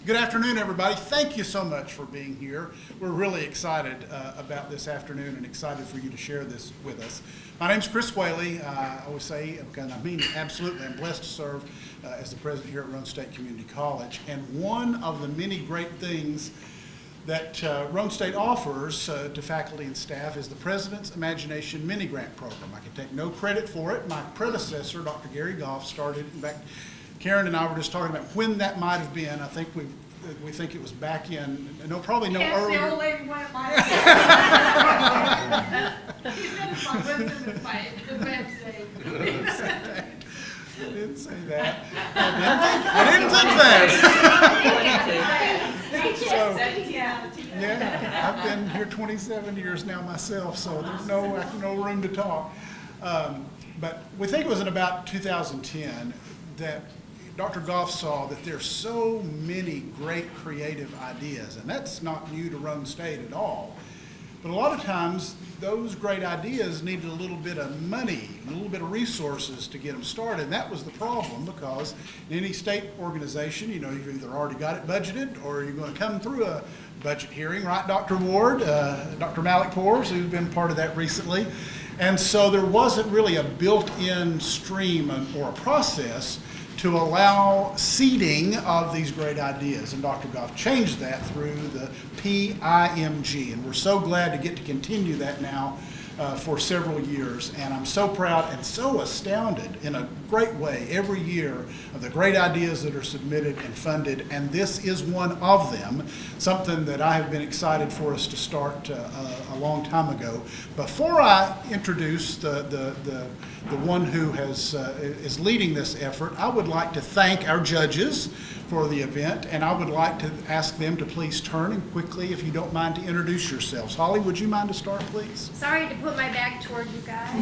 Good afternoon, everybody. Thank you so much for being here. We're really excited about this afternoon and excited for you to share this with us. My name's Chris Whaley. I always say, and I mean absolutely, I'm blessed to serve as the president here at Roane State Community College. And one of the many great things that Roane State offers to faculty and staff is the President's Imagination Mini Grant Program. I can take no credit for it. My predecessor, Dr. Gary Goff, started, in fact, Karen and I were just talking about when that might have been. I think we think it was back in, probably no earlier. Still when it might I didn't say that. I didn't think that. So, yeah, I've been here 27 years now myself, so there's no room to talk. But we think it was in about 2010 that Dr. Goff saw that there's so many great creative ideas, and that's not new to Roane State at all. But a lot of times, those great ideas needed a little bit of money, a little bit of resources to get them started. And that was the problem, because in any state organization, you've either already got it budgeted or you're going to come through a budget hearing, right, Dr. Ward, Dr. Malik Pores, who's been part of that recently. And so there wasn't really a built-in stream or a process to allow seeding of these great ideas. And Dr. Goff changed that through the PIMG. And we're so glad to get to continue that now for several years. And I'm so proud and so astounded in a great way every year of the great ideas that are submitted and funded. And this is one of them, something that I have been excited for us to start a long time ago. Before I introduce the one who is leading this effort, I would like to thank our judges for the event, and I would like to ask them to please turn and quickly, if you don't mind, to introduce yourselves. Holly, would you mind to start, please? Sorry to put my back toward you guys.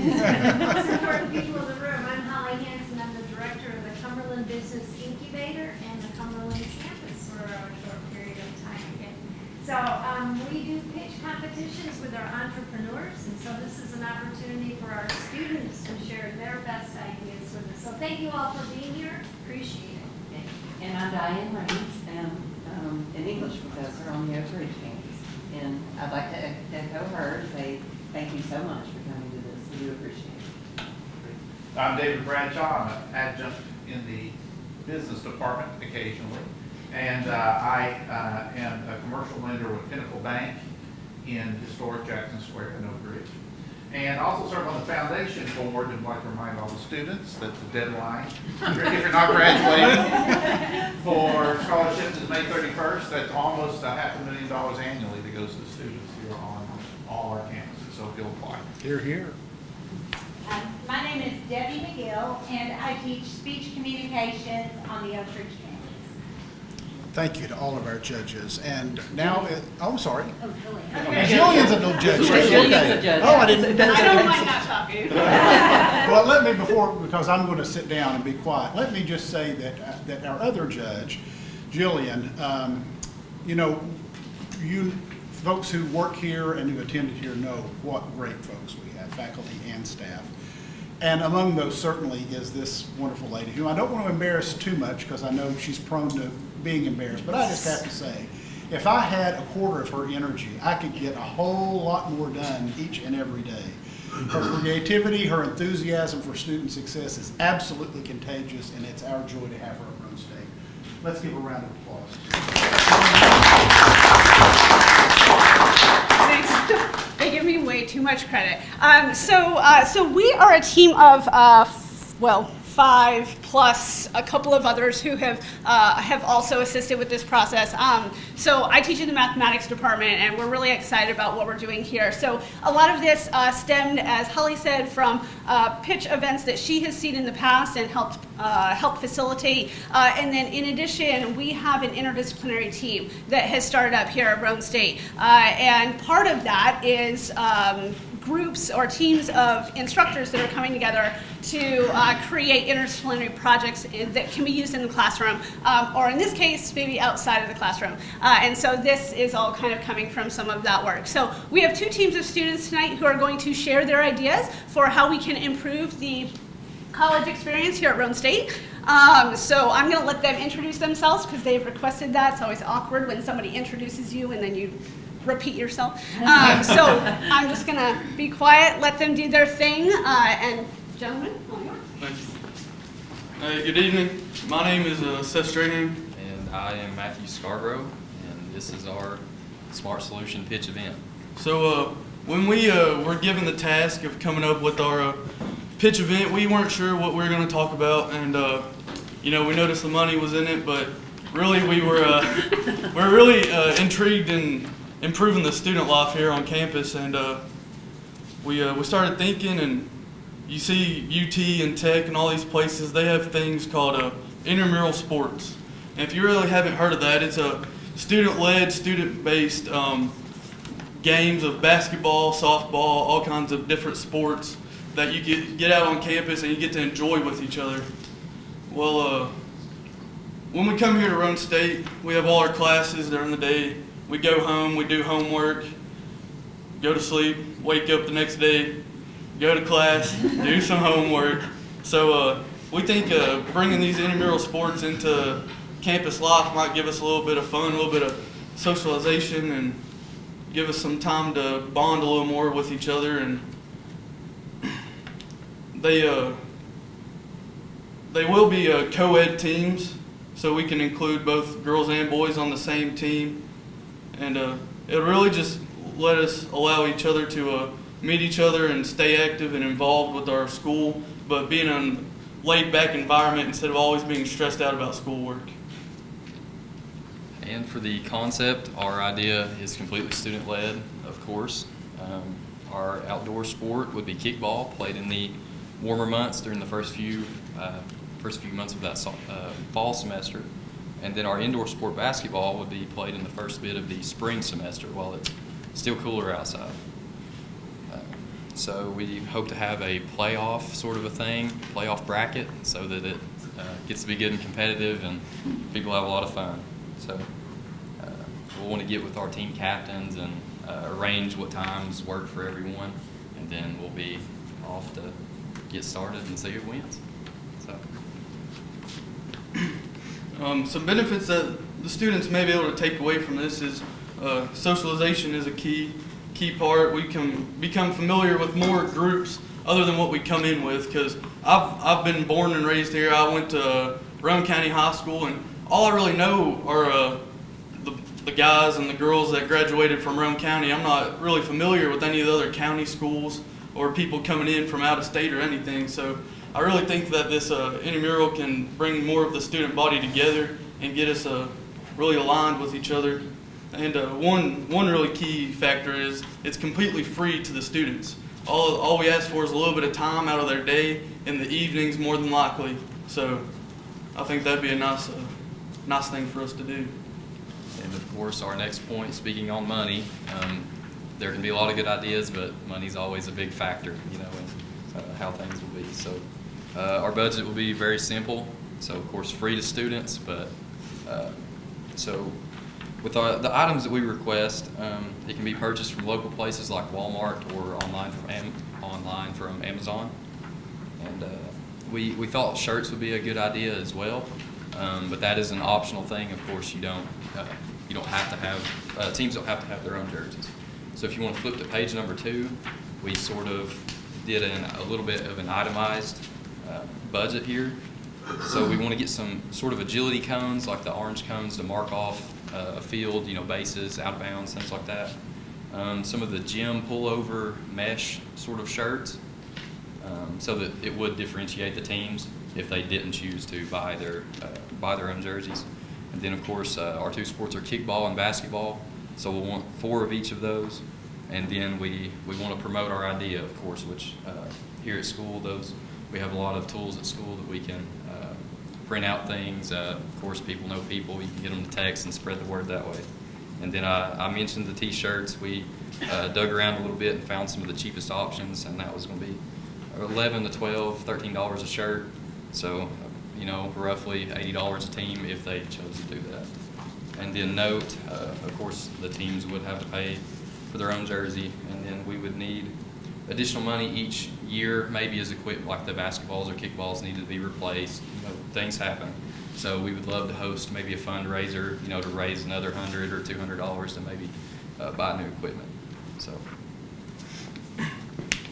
Most important people in the room, I'm Holly Hanson. I'm the director of the Cumberland Business Incubator and the Cumberland campus for a short period of time again. So we do pitch competitions with our entrepreneurs, and so this is an opportunity for our students to share their best ideas with us. So thank you all for being here. Appreciate it. And I'm Diane Raines, and an English professor on the Oak Ridge campus. And I'd like to echo her and say thank you so much for coming to this. We do appreciate it. I'm David Bradshaw. I'm an adjunct in the business department occasionally. And I am a commercial lender with Pinnacle Bank in historic Jackson Square in Oak Ridge. And also serve on the foundation board, and like to remind all the students that the deadline, if you're not graduating, for scholarships is May 31st. That's almost $500,000 annually that goes to students here on all our campuses, so if you'll apply. Hear, hear. My name is Debbie McGill, and I teach speech communications on the Oak Ridge campus. Thank you to all of our judges. And now, I'm sorry. Oh, really? Jillian's a little judge. Jillian's Okay. a judge. Oh, I didn't. I don't mind not talking. Well, let me, because I'm going to sit down and be quiet, let me just say that our other judge, Jillian, you folks who work here and who attended here know what great folks we have, faculty and staff. And among those certainly is this wonderful lady, who I don't want to embarrass too much because I know she's prone to being embarrassed, but I just have to say, if I had a quarter of her energy, I could get a whole lot more done each and every day. Her creativity, her enthusiasm for student success is absolutely contagious, and it's our joy to have her at Roane State. Let's give a round of applause. Thanks. They give me way too much credit. So we are a team of 5 plus a couple of others who have also assisted with this process. So I teach in the mathematics department, and we're really excited about what we're doing here. So a lot of this stemmed, as Holly said, from pitch events that she has seen in the past and helped facilitate. And then in addition, we have an interdisciplinary team that has started up here at Roane State. And part of that is groups or teams of instructors that are coming together to create interdisciplinary projects that can be used in the classroom, or in this case, maybe outside of the classroom. And so this is all kind of coming from some of that work. So we have 2 teams of students tonight who are going to share their ideas for how we can improve the college experience here at Roane State. So I'm going to let them introduce themselves because they've requested that. It's always awkward when somebody introduces you and then you repeat yourself. So I'm just going to be quiet, let them do their thing, and gentlemen, all yours. Thank you. Good evening. My name is Seth Strahan. And I am Matthew Scarborough, and this is our Smart Solution Pitch event. So when we were given the task of coming up with our pitch event, we weren't sure what we were going to talk about, and we noticed the money was in it, but really we were really intrigued in improving the student life here on campus, and we started thinking, and you see UT and Tech and all these places, they have things called intramural sports. And if you really haven't heard of that, it's a student-led, student-based games of basketball, softball, all kinds of different sports that you get out on campus and you get to enjoy with each other. Well, when we come here to Roane State, we have all our classes during the day. We go home, we do homework, go to sleep, wake up the next day, go to class, do some homework. So we think bringing these intramural sports into campus life might give us a little bit of fun, a little bit of socialization, and give us some time to bond a little more with each other. And they will be co-ed teams, so we can include both girls and boys on the same team. And it really just let us allow each other to meet each other and stay active and involved with our school, but being in a laid-back environment instead of always being stressed out about schoolwork. And for the concept, our idea is completely student-led, of course. Our outdoor sport would be kickball, played in the warmer months during the first few months of that fall semester. And then our indoor sport, basketball, would be played in the first bit of the spring semester while it's still cooler outside. So we hope to have a playoff sort of a thing, playoff bracket, so that it gets to be good and competitive and people have a lot of fun. So we'll want to get with our team captains and arrange what times work for everyone, and then we'll be off to get started and see who wins. So. Some benefits that the students may be able to take away from this is socialization is a key part. We can become familiar with more groups other than what we come in with, because I've been born and raised here. I went to Roane County High School, and all I really know are the guys and the girls that graduated from Roane County. I'm not really familiar with any of the other county schools or people coming in from out of state or anything. So I really think that this intramural can bring more of the student body together and get us really aligned with each other. And one really key factor is it's completely free to the students. All we ask for is a little bit of time out of their day in the evenings, more than likely. So I think that'd be a nice thing for us to do. And of course, our next point, speaking on money, there can be a lot of good ideas, but money's always a big factor, in how things will be. So our budget will be very simple. So of course, free to students, but so with the items that we request, it can be purchased from local places like Walmart or online from Amazon. And we thought shirts would be a good idea as well, but that is an optional thing. Of course, you don't have to have teams don't have to have their own jerseys. So if you want to flip to page number 2, we sort of did a little bit of an itemized budget here. So we want to get some sort of agility cones, like the orange cones, to mark off a field, bases, out of bounds, things like that. Some of the gym pullover mesh sort of shirts, so that it would differentiate the teams if they didn't choose to buy their own jerseys. And then, of course, our 2 sports are kickball and basketball, so we'll want 4 of each of those. And then we want to promote our idea, of course, which here at school, we have a lot of tools at school that we can print out things. Of course, people know people. You can get them to text and spread the word that way. And then I mentioned the T-shirts. We dug around a little bit and found some of the cheapest options, and that was going to be $11 to $12, $13 a shirt. So, roughly $80 a team if they chose to do that. And then note, of course, the teams would have to pay for their own jersey, and then we would need additional money each year, maybe as equipment, like the basketballs or kickballs need to be replaced. Things happen. So we would love to host maybe a fundraiser, to raise another $100 or $200 to maybe buy new equipment.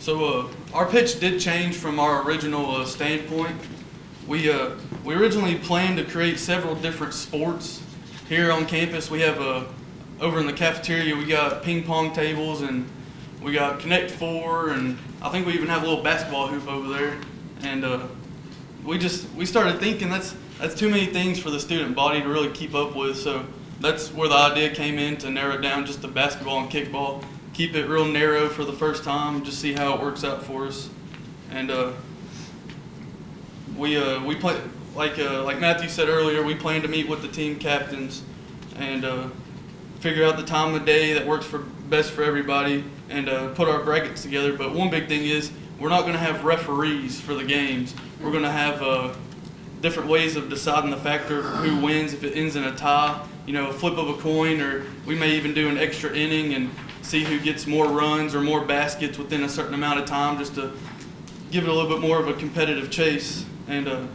So our pitch did change from our original standpoint. We originally planned to create several different sports here on campus. We have over in the cafeteria, we got ping pong tables, and we got Connect Four, and I think we even have a little basketball hoop over there. And we started thinking that's too many things for the student body to really keep up with. So that's where the idea came in, to narrow it down just to basketball and kickball. Keep it real narrow for the first time, just see how it works out for us. And we play, like Matthew said earlier, we plan to meet with the team captains and figure out the time of day that works best for everybody, and put our brackets together. But one big thing is we're not going to have referees for the games. We're going to have different ways of deciding the factor of who wins if it ends in a tie, a flip of a coin, or we may even do an extra inning and see who gets more runs or more baskets within a certain amount of time, just to give it a little bit more of a competitive chase. And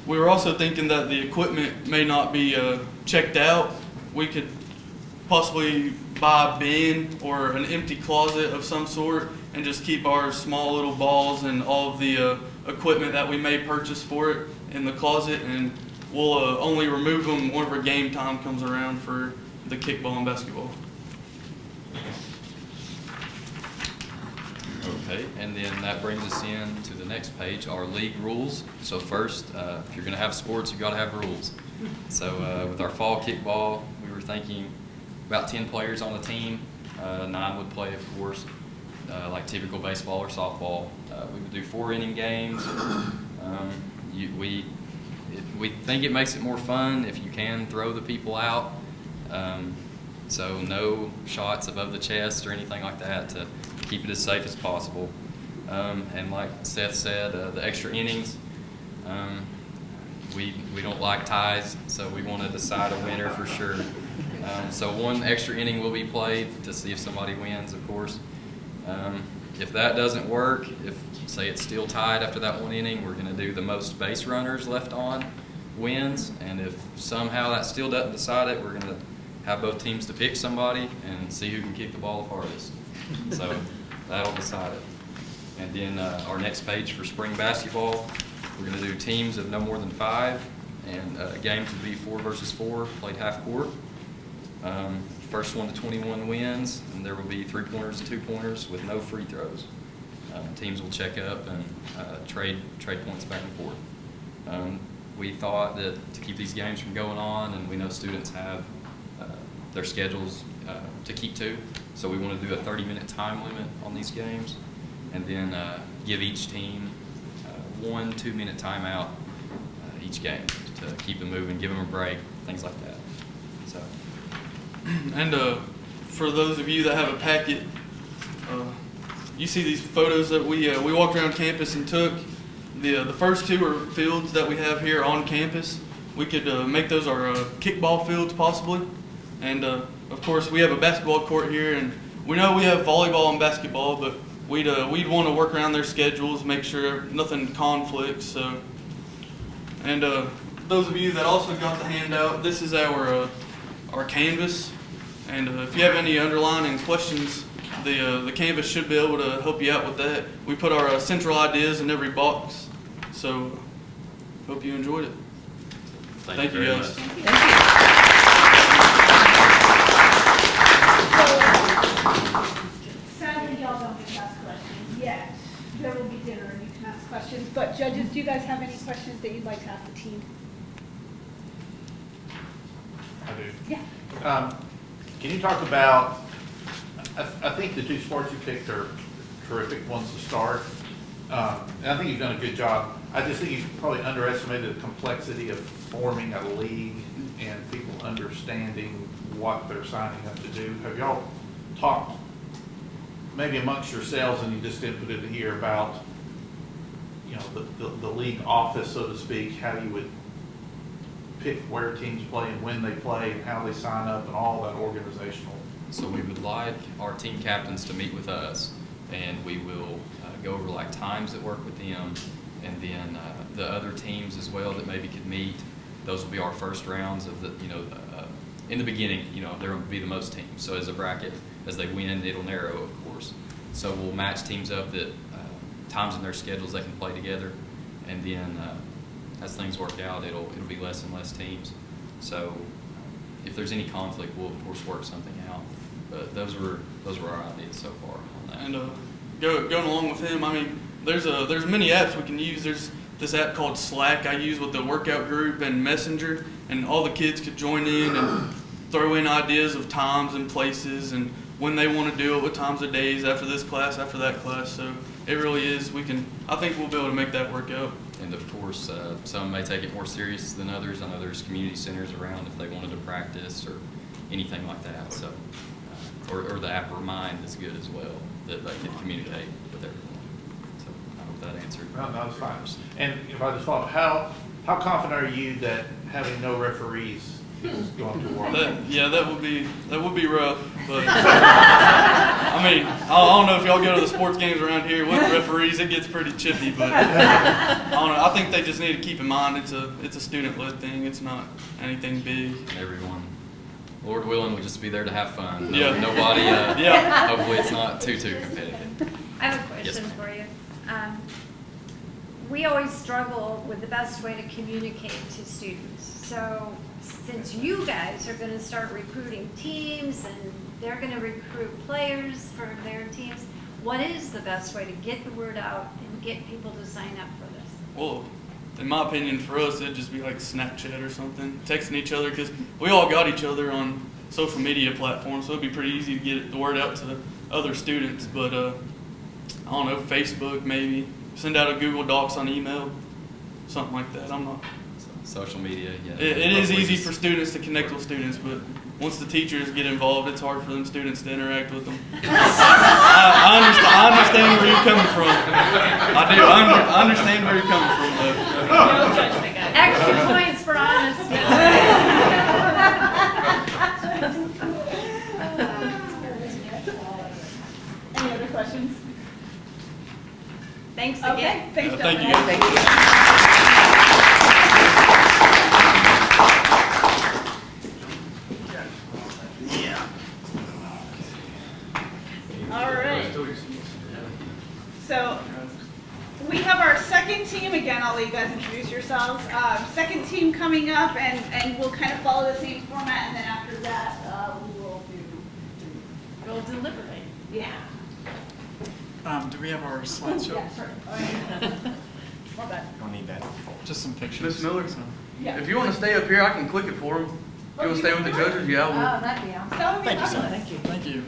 we were also thinking that the equipment may not be checked out. We could possibly buy a bin or an empty closet of some sort and just keep our small little balls and all of the equipment that we may purchase for it in the closet, and we'll only remove them whenever game time comes around for the kickball and basketball. Okay, and then that brings us in to the next page, our league rules. So first, if you're going to have sports, you've got to have rules. So with our fall kickball, we were thinking about 10 players on a team. 9 would play, of course, like typical baseball or softball. We would do 4-inning games. We think it makes it more fun if you can throw the people out. So no shots above the chest or anything like that, to keep it as safe as possible. And like Seth said, the extra innings, we don't like ties, so we want to decide a winner for sure. So 1 extra inning will be played to see if somebody wins, of course. If that doesn't work, if say it's still tied after that 1 inning, we're going to do the most base runners left on wins. And if somehow that still doesn't decide it, we're going to have both teams to pick somebody and see who can kick the ball the farthest. So that'll decide it. And then our next page for spring basketball, we're going to do teams of no more than 5, and games would be 4 versus 4, played half court. First 1 to 21 wins, and there will be 3-pointers and 2-pointers with no free throws. Teams will check up and trade points back and forth. We thought that to keep these games from going on, and we know students have their schedules to keep to, so we want to do a 30-minute time limit on these games, and then give each team 1 2-minute timeout each game to keep them moving, give them a break, things like that. So. And for those of you that have a packet, you see these photos that we walked around campus and took. The first 2 are fields that we have here on campus. We could make those our kickball fields possibly. And of course we have a basketball court here, and we know we have volleyball and basketball, but we'd want to work around their schedules, make sure nothing conflicts. So, and those of you that also got the handout, this is our canvas, and if you have any underlying questions, the canvas should be able to help you out with that. We put our central ideas in every box, so hope you enjoyed it. Thank you guys. Sadly, y'all don't get to ask questions yet. There will be dinner and you can ask questions. But judges, do you guys have any questions that you'd like to ask the team? I do. Yeah. Can you talk about, I think the 2 sports you picked are terrific ones to start. And I think you've done a good job. I just think you've probably underestimated the complexity of forming a league and people understanding what they're signing up to do. Have y'all talked maybe amongst yourselves, and you just inputted here about, the league office, so to speak, how you would pick where teams play and when they play and how they sign up and all that organizational? So we would like our team captains to meet with us and we will go over like times that work with them, and then the other teams as well that maybe could meet. Those will be our first rounds of the, in the beginning, there will be the most teams. So as a bracket, as they win, it'll narrow, of course. So we'll match teams up that times in their schedules they can play together, and then as things work out, it'll be less and less teams. So if there's any conflict, we'll of course work something out. But those were our ideas so far on that. And going along with him, I mean, there's many apps we can use. There's this app called Slack I use with the workout group and Messenger, and all the kids could join in and throw in ideas of times and places and when they want to do it, what times of days, after this class, after that class. So it really is, I think we'll be able to make that work out. And of course, some may take it more serious than others. I know there's community centers around if they wanted to practice or anything like that. So, or the app Remind is good as well, that they can communicate with everyone. So I hope that answered. Well, no, that's fine. And if I just follow, how confident are you that having no referees is going to work? That would be rough. But I mean, I don't know if y'all go to the sports games around here with referees. It gets pretty chippy, but I don't know. I think they just need to keep in mind it's a student-led thing. It's not anything big. Everyone, Lord willing, will just be there to have fun. Yeah. Nobody. Yeah. Hopefully, it's not too competitive. I have a Yes, question ma'am. for you. We always struggle with the best way to communicate to students. So since you guys are going to start recruiting teams and they're going to recruit players for their teams, what is the best way to get the word out and get people to sign up for this? Well, in my opinion, for us, it'd just be like Snapchat or something, texting each other, because we all got each other on social media platforms, so it'd be pretty easy to get the word out to other students. But I don't know, Facebook maybe. Send out a Google Docs on email, something like that. I'm not. Social media, yeah. It is Hopefully easy just- for students to connect with students, but once the teachers get involved, it's hard for them students to interact with them. I understand where you're coming from. I do. I understand where you're coming from, though. No judgment, guys. Extra points for honesty. Any other questions? Thanks Okay, again. thanks, Thank you, gentlemen. guys. All right. So we have our second team. Again, I'll let you guys introduce yourselves. Second team coming up, and we'll kind of follow the same format, and then after that, we will do. We'll deliberate. Yeah. Do we have our slideshow? Yeah, sorry. All right. My bad. Don't need that. Just some pictures. Miss Miller, Yeah. if you want to stay up here, I can click it for him. You want to stay with the judges? Yeah, Oh, that'd be awesome. That would be Thank you, sir. fabulous. Thank you. Thank you.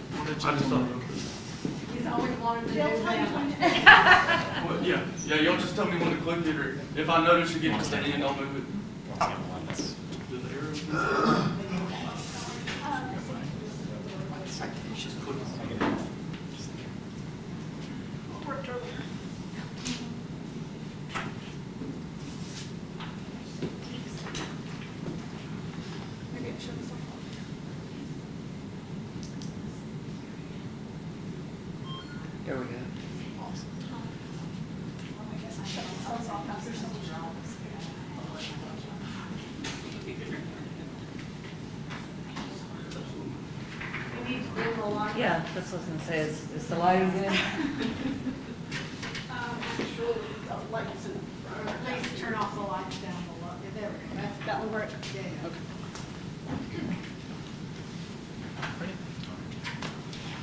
He's always wanted to do They'll tell you that. when- Well, yeah, y'all just tell me when to click it, or if I notice you get to the end, I'll move it. Do the arrow. Maybe I should have some. There we go. I guess I shut myself off after so much. We need to bring the line. Yeah, that's what I was gonna say, is the lighting good? Actually, the lights and, Please turn off the lights down below. There we go. that will work.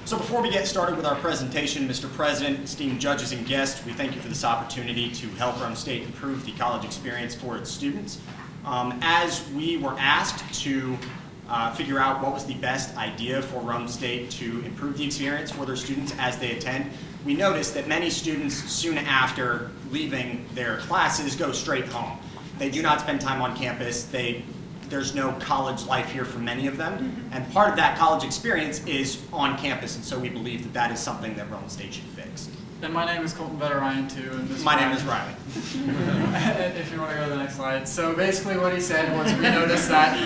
So before we get started with our presentation, Mr. President, esteemed judges and guests, we thank you for this opportunity to help Roane State improve the college experience for its students. As we were asked to figure out what was the best idea for Roane State to improve the experience for their students as they attend, we noticed that many students soon after leaving their classes go straight home. They do not spend time on campus. There's no college life here for many of them, and part of that college experience is on campus, and so we believe that that is something that Roane State should fix. And my name is Colton Ryan too. And this My name is Riley. If you want to go to the next slide. So basically what he said was we noticed that,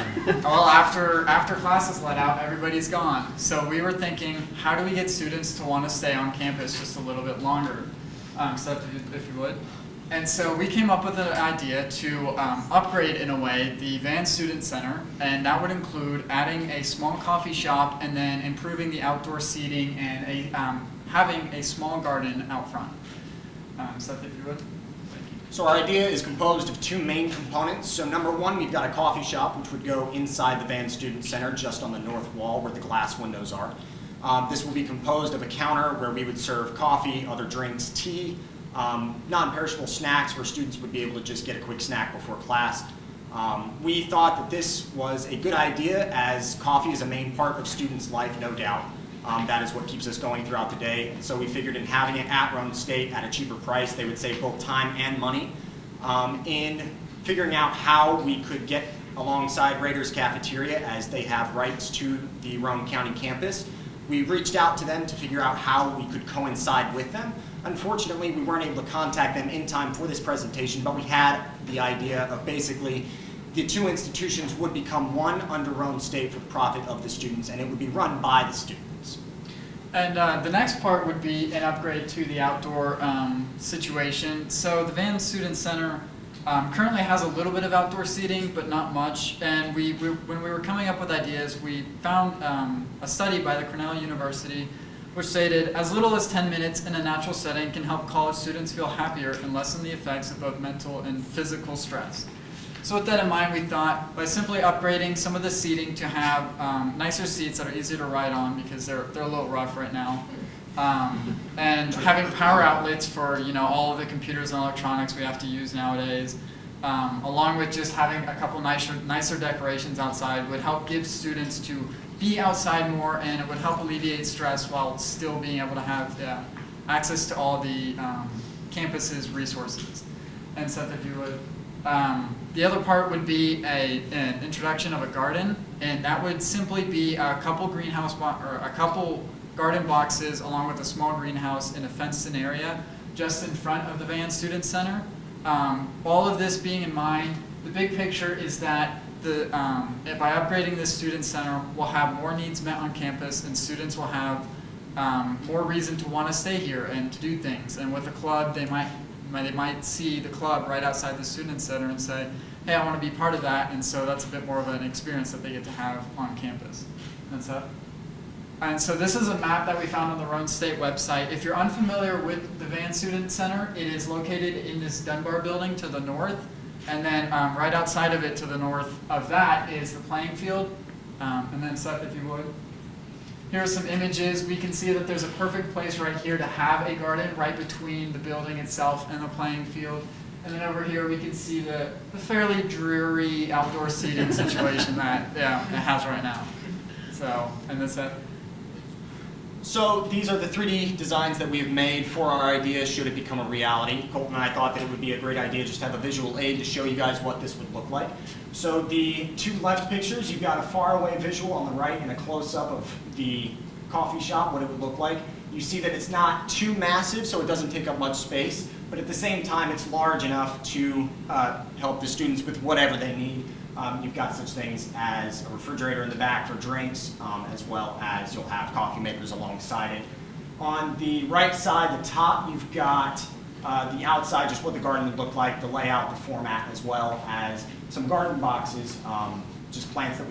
well, after classes let out, everybody's gone. So we were thinking, how do we get students to want to stay on campus just a little bit longer? So if you would. And so we came up with an idea to upgrade, in a way, the Van Student Center, and that would include adding a small coffee shop and then improving the outdoor seating and having a small garden out front. Seth, if you would. Thank you. So our idea is composed of two main components. So number one, we've got a coffee shop, which would go inside the Van Student Center, just on the north wall where the glass windows are. This will be composed of a counter where we would serve coffee, other drinks, tea, non-perishable snacks where students would be able to just get a quick snack before class. We thought that this was a good idea, as coffee is a main part of students' life, no doubt. That is what keeps us going throughout the day. And so we figured in having it at Roane State at a cheaper price, they would save both time and money. In figuring out how we could get alongside Raiders Cafeteria, as they have rights to the Roane County campus, we reached out to them to figure out how we could coincide with them. Unfortunately, we weren't able to contact them in time for this presentation, but we had the idea of basically the two institutions would become one under Roane State for the profit of the students, and it would be run by the students. And the next part would be an upgrade to the outdoor situation. So the Van Student Center currently has a little bit of outdoor seating, but not much. And when we were coming up with ideas, we found a study by the Cornell University which stated, as little as 10 minutes in a natural setting can help college students feel happier and lessen the effects of both mental and physical stress. So with that in mind, we thought by simply upgrading some of the seating to have nicer seats that are easy to ride on, because they're a little rough right now, and having power outlets for all of the computers and electronics we have to use nowadays, along with just having a couple nicer decorations outside, would help give students to be outside more, and it would help alleviate stress while still being able to have access to all the campus's resources. And Seth, if you would. The other part would be an introduction of a garden, and that would simply be a couple a couple garden boxes along with a small greenhouse in a fenced-in area just in front of the Van Student Center. All of this being in mind, the big picture is that by upgrading this student center, we'll have more needs met on campus, and students will have more reason to want to stay here and to do things. And with a club, they might see the club right outside the student center and say, hey, I want to be part of that, and so that's a bit more of an experience that they get to have on campus. And so this is a map that we found on the Roane State website. If you're unfamiliar with the Van Student Center, it is located in this Dunbar building to the north, and then right outside of it to the north of that is the playing field. And then Seth, if you would. Here are some images. We can see that there's a perfect place right here to have a garden right between the building itself and the playing field. And then over here we can see the fairly dreary outdoor seating situation that it has right now. So, and then Seth. So these are the 3D designs that we have made for our idea should it become a reality. Colton and I thought that it would be a great idea just to have a visual aid to show you guys what this would look like. So the two left pictures, you've got a faraway visual on the right and a close-up of the coffee shop, what it would look like. You see that it's not too massive, so it doesn't take up much space, but at the same time it's large enough to help the students with whatever they need. You've got such things as a refrigerator in the back for drinks, as well as you'll have coffee makers alongside it. On the right side, the top, you've got the outside, just what the garden would look like, the layout, the format, as well as some garden boxes, just plants that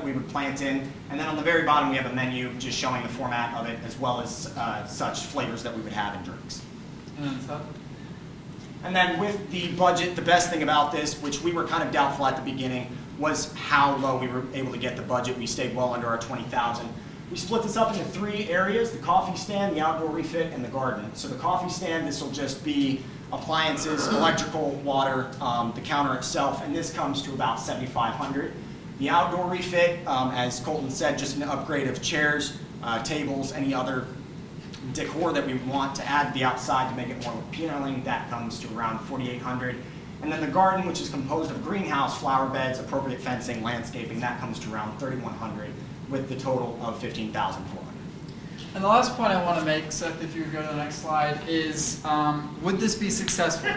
we would plant in. And then on the very bottom, we have a menu just showing the format of it, as well as such flavors that we would have in drinks. And then with the budget, the best thing about this, which we were kind of doubtful at the beginning, was how low we were able to get the budget. We stayed well under our $20,000. We split this up into 3 areas: the coffee stand, the outdoor refit, and the garden. So the coffee stand, this will just be appliances, electrical, water, the counter itself, and this comes to about $7,500. The outdoor refit, as Colton said, just an upgrade of chairs, tables, any other decor that we want to add to the outside to make it more appealing, that comes to around $4,800. And then the garden, which is composed of greenhouse, flower beds, appropriate fencing, landscaping, that comes to around $3,100, with the total of $15,400. And the last point I want to make, Seth, if you would go to the next slide, is would this be successful?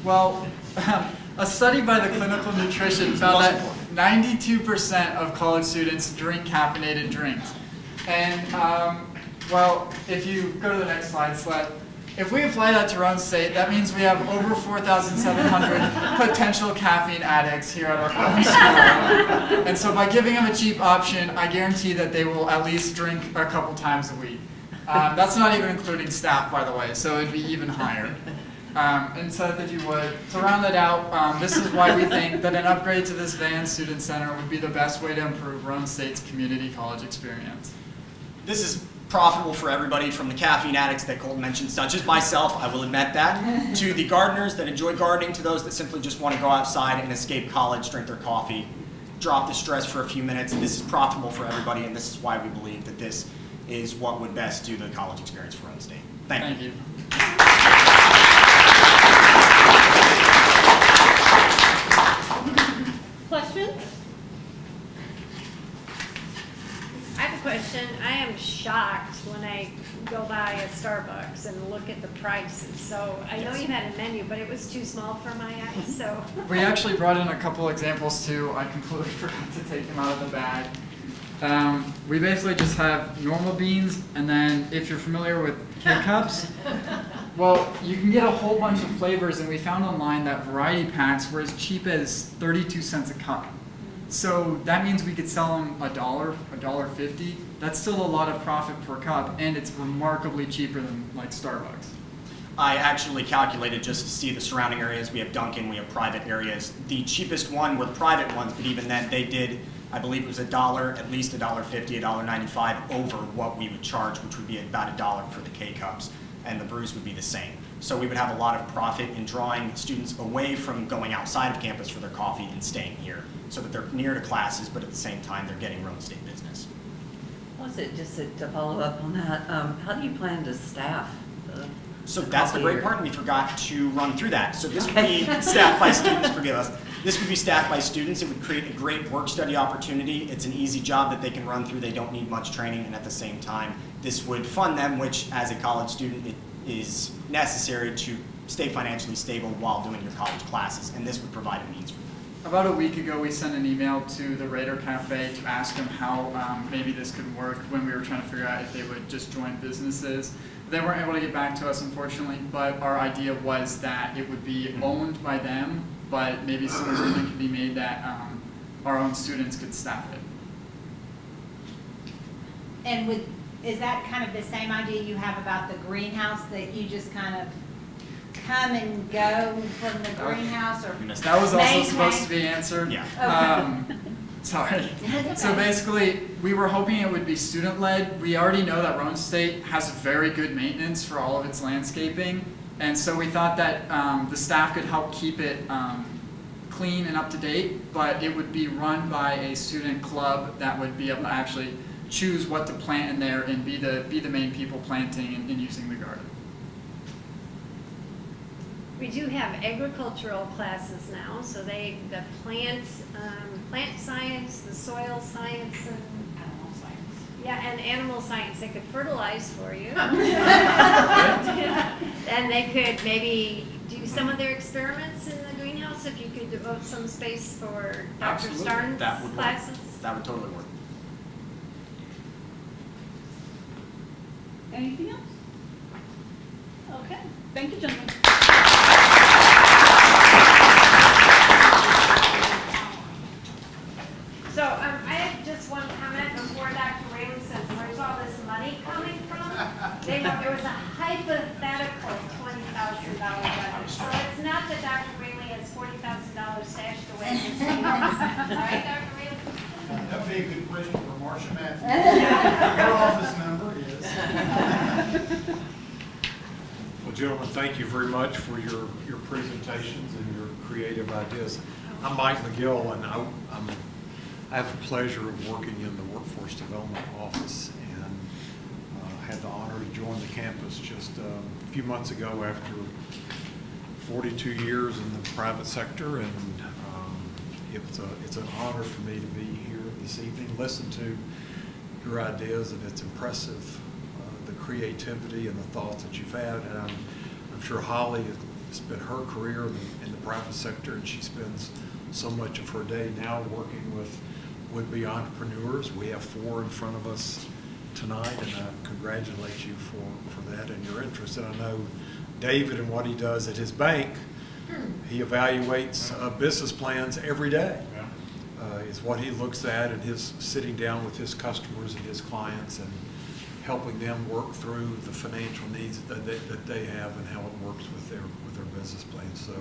Well, a study by the Clinical Nutrition found that 92% of college students drink caffeinated drinks. And, well, if you go to the next slide, if we apply that to Roane State, that means we have over 4,700 potential caffeine addicts here at our college school. And so by giving them a cheap option, I guarantee that they will at least drink a couple times a week. That's not even including staff, by the way, so it'd be even higher. And Seth, if you would, to round it out, this is why we think that an upgrade to this Van Student Center would be the best way to improve Roane State's community college experience. This is profitable for everybody, from the caffeine addicts that Colton mentioned, such as myself, I will admit that, to the gardeners that enjoy gardening, to those that simply just want to go outside and escape college, drink their coffee, drop the stress for a few minutes. This is profitable for everybody, and this is why we believe that this is what would best do the college experience for Roane State. Thank you. Questions? I have a question. I am shocked when I go by a Starbucks and look at the prices. So I know you had a menu, but it was too small for my eyes, so. We actually brought in a couple examples too. I completely forgot to take them out of the bag. We basically just have normal beans, and then if you're familiar with K-Cups, well, you can get a whole bunch of flavors, and we found online that variety packs were as cheap as 32 cents a cup. So that means we could sell them $1, $1.50. That's still a lot of profit per cup, and it's remarkably cheaper than like Starbucks. I actually calculated just to see the surrounding areas. We have Dunkin', we have private areas. The cheapest one were the private ones, but even then they did, I believe it was $1, at least $1.50, $1.95 over what we would charge, which would be about $1 for the K-Cups, and the brews would be the same. So we would have a lot of profit in drawing students away from going outside of campus for their coffee and staying here, so that they're near to classes, but at the same time they're getting Roane State business. Was it, just to follow up on that, how do you plan to staff So that's the great part, and we forgot to run through that. So this would be staffed by students, forgive us. This would be staffed by students. It would create a great work-study opportunity. It's an easy job that they can run through. They don't need much training, and at the same time, this would fund them, which as a college student, it is necessary to stay financially stable while doing your college classes, and this would provide a means for that. About a week ago, we sent an email to the Raider Cafe to ask them how maybe this could work when we were trying to figure out if they would just join businesses. They weren't able to get back to us, unfortunately, but our idea was that it would be owned by them, but maybe some agreement could be made that our own students could staff it. And is that kind of the same idea you have about the greenhouse, that you just kind of come and go from the greenhouse, or That was also maintain? supposed to be answered. Yeah. Sorry. Okay. So basically, we were hoping it would be student-led. We already know that Roane State has very good maintenance for all of its landscaping, and so we thought that the staff could help keep it clean and up to date, but it would be run by a student club that would be able to actually choose what to plant in there and be the main people planting and using the garden. We do have agricultural classes now, so the plant science, the soil science, and Animal science. yeah, and animal science. They could fertilize for you, and they could maybe do some of their experiments in the greenhouse if you could devote some space for Dr. Absolutely. Starnes' That would work. classes. That would totally work. Anything else? Okay, thank you, gentlemen. So I have just one comment before Dr. Raymond says, where's all this money coming from? There was a hypothetical $20,000 budget. So it's not that Dr. Raymond has $40,000 stashed away in his savings. Right, Dr. Raymond? That would be a good question for Marcia Matthews. Her office number is. Well, gentlemen, thank you very much for your presentations and your creative ideas. I'm Mike McGill, and I have the pleasure of working in the Workforce Development Office, and had the honor to join the campus just a few months ago after 42 years in the private sector, and it's an honor for me to be here this evening, listen to your ideas, and it's impressive the creativity and the thoughts that you've had. And I'm sure Holly has spent her career in the private sector, and she spends so much of her day now working with would-be entrepreneurs. We have 4 in front of us tonight, and I congratulate you for that and your interest. And I know David and what he does at his bank, he evaluates business plans every day. Is what he looks at, and his sitting down with his customers and his clients and helping them work through the financial needs that they have and how it works with their business plans. So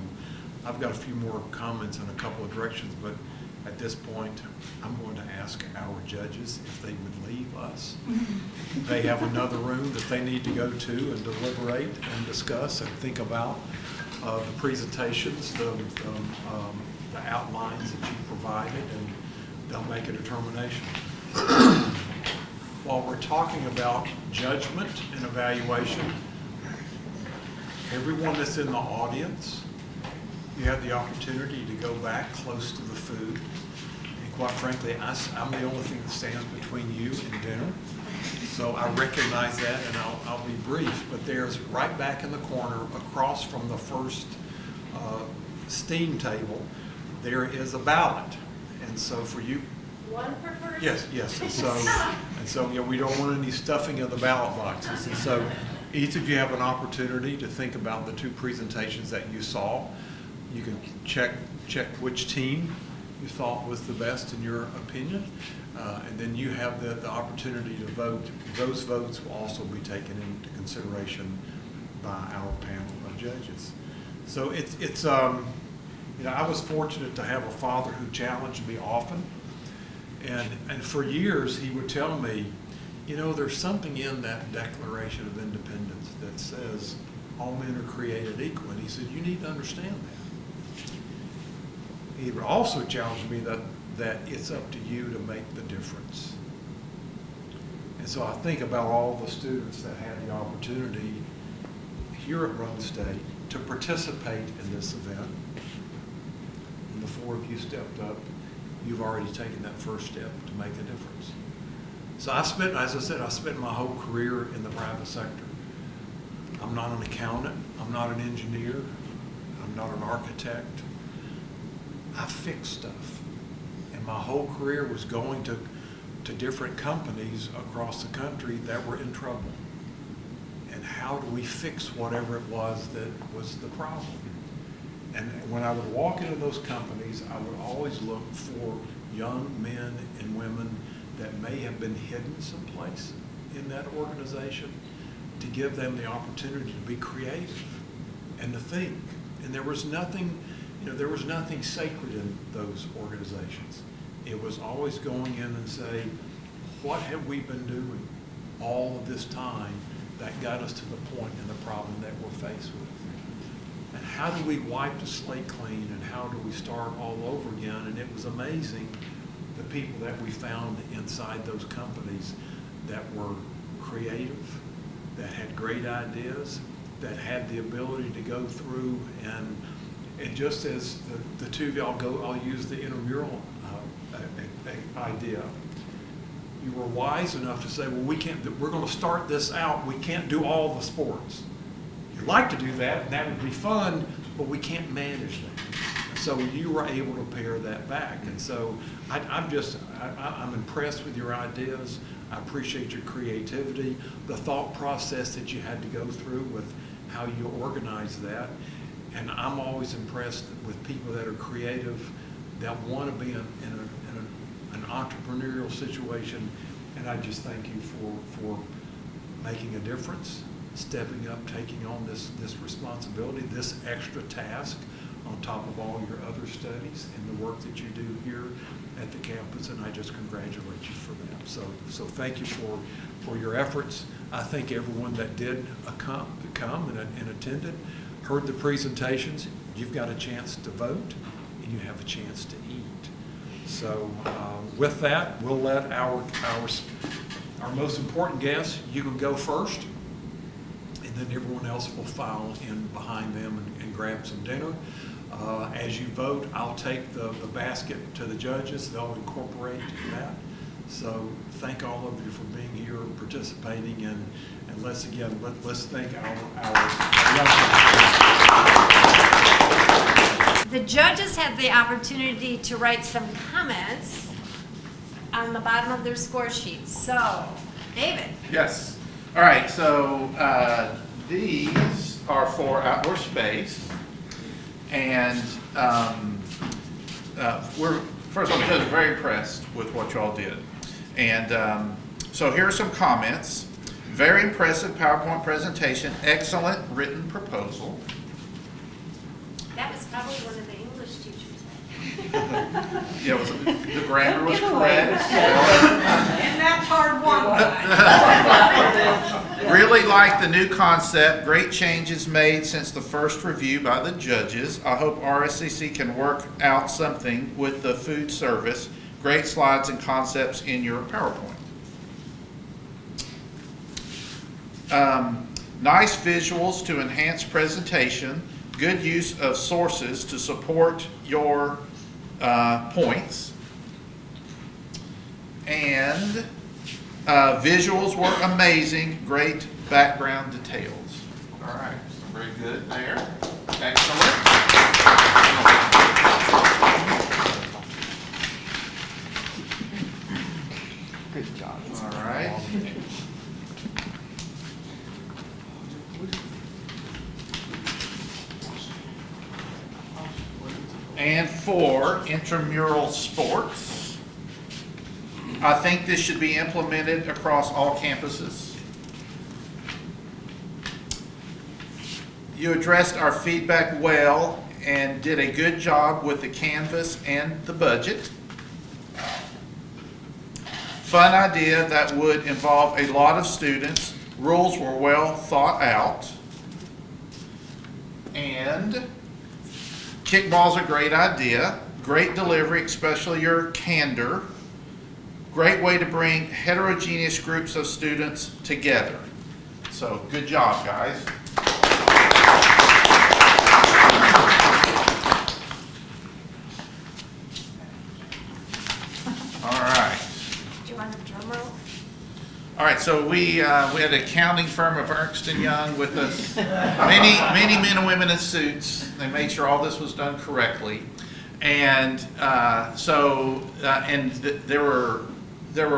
I've got a few more comments in a couple of directions, but at this point, I'm going to ask our judges if they would leave us. They have another room that they need to go to and deliberate and discuss and think about the presentations, the outlines that you provided, and they'll make a determination. While we're talking about judgment and evaluation, everyone that's in the audience, you have the opportunity to go back close to the food. And quite frankly, I'm the only thing that stands between you and dinner. So I recognize that, and I'll be brief, but there's right back in the corner across from the first steam table, there is a ballot. And so for you, One per person? yes. And so yeah, we don't want any stuffing of the ballot boxes. And so each of you have an opportunity to think about the 2 presentations that you saw. You can check which team you thought was the best in your opinion. And then you have the opportunity to vote. Those votes will also be taken into consideration by our panel of judges. So it's I was fortunate to have a father who challenged me often. And for years he would tell me, there's something in that Declaration of Independence that says all men are created equal. And he said, you need to understand that. He would also challenge me that it's up to you to make the difference. And so I think about all the students that had the opportunity here at Roane State to participate in this event. And the 4 of you stepped up. You've already taken that first step to make a difference. So I spent my whole career in the private sector. I'm not an accountant. I'm not an engineer. I'm not an architect. I fix stuff. And my whole career was going to different companies across the country that were in trouble. And how do we fix whatever it was that was the problem? And when I would walk into those companies, I would always look for young men and women that may have been hidden someplace in that organization to give them the opportunity to be creative and to think. And there was nothing sacred in those organizations. It was always going in and say, what have we been doing all of this time that got us to the point in the problem that we're faced with? And how do we wipe the slate clean, and how do we start all over again? And it was amazing the people that we found inside those companies that were creative, that had great ideas, that had the ability to go through and just as the 2 of y'all go, I'll use the intramural idea. You were wise enough to say, well, we're going to start this out. We can't do all the sports. You'd like to do that, and that would be fun, but we can't manage that. So you were able to pare that back. And so I'm impressed with your ideas. I appreciate your creativity, the thought process that you had to go through with how you organize that. And I'm always impressed with people that are creative, that want to be in an entrepreneurial situation. And I just thank you for making a difference, stepping up, taking on this responsibility, this extra task on top of all your other studies and the work that you do here at the campus. And I just congratulate you for that. So thank you for your efforts. I think everyone that did come and attended, heard the presentations. You've got a chance to vote, and you have a chance to eat. So with that, we'll let our most important guest, you can go first, and then everyone else will file in behind them and grab some dinner. As you vote, I'll take the basket to the judges. They'll incorporate that. So thank all of you for being here, participating, and let's thank our young people. The judges had the opportunity to write some comments on the bottom of their score sheets. So, David. Yes. All right, so these are for outdoor space. And first of all, I'm very impressed with what you all did. And so here are some comments. Very impressive PowerPoint presentation, excellent written proposal. That was probably one of the English teachers. Yeah, the grammar was correct. And that's hard one. Really like the new concept. Great changes made since the first review by the judges. I hope RSCC can work out something with the food service. Great slides and concepts in your PowerPoint. Nice visuals to enhance presentation. Good use of sources to support your points. And visuals were amazing. Great background details. All right, so very good there. Excellent. Good job. All right. And for intramural sports, I think this should be implemented across all campuses. You addressed our feedback well and did a good job with the canvas and the budget. Fun idea that would involve a lot of students. Rules were well thought out. And kickball's a great idea. Great delivery, especially your candor. Great way to bring heterogeneous groups of students together. So good job, guys. All right. Do you want a drum roll? All right, so we had an accounting firm of Ernst & Young with us, many men and women in suits. They made sure all this was done correctly. And there were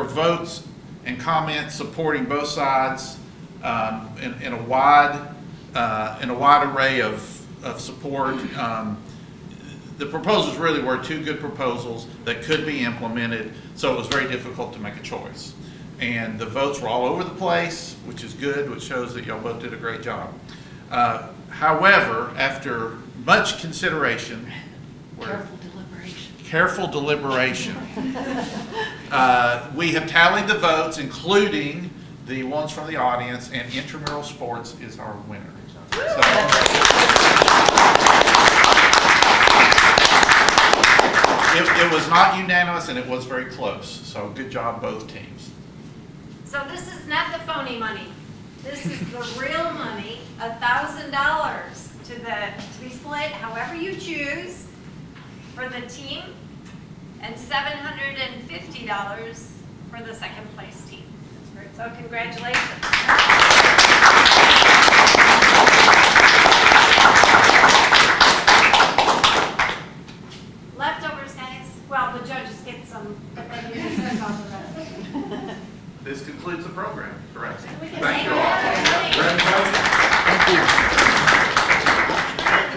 votes and comments supporting both sides in a wide array of support. The proposals really were two good proposals that could be implemented, so it was very difficult to make a choice. And the votes were all over the place, which is good, which shows that y'all both did a great job. However, after much consideration, careful deliberation, we have tallied the votes, including the ones from the audience, and intramural sports is our winner. So, it was not unanimous, and it was very close. So good job, both teams. So this is not the phony money. This is the real money, $1,000 to be split however you choose for the team, and $750 for the second place team. So congratulations. Leftovers, guys. Well, the judges get some, but then you just send all the rest. This concludes the program, correct? We can Thank take you all. it. Congratulations.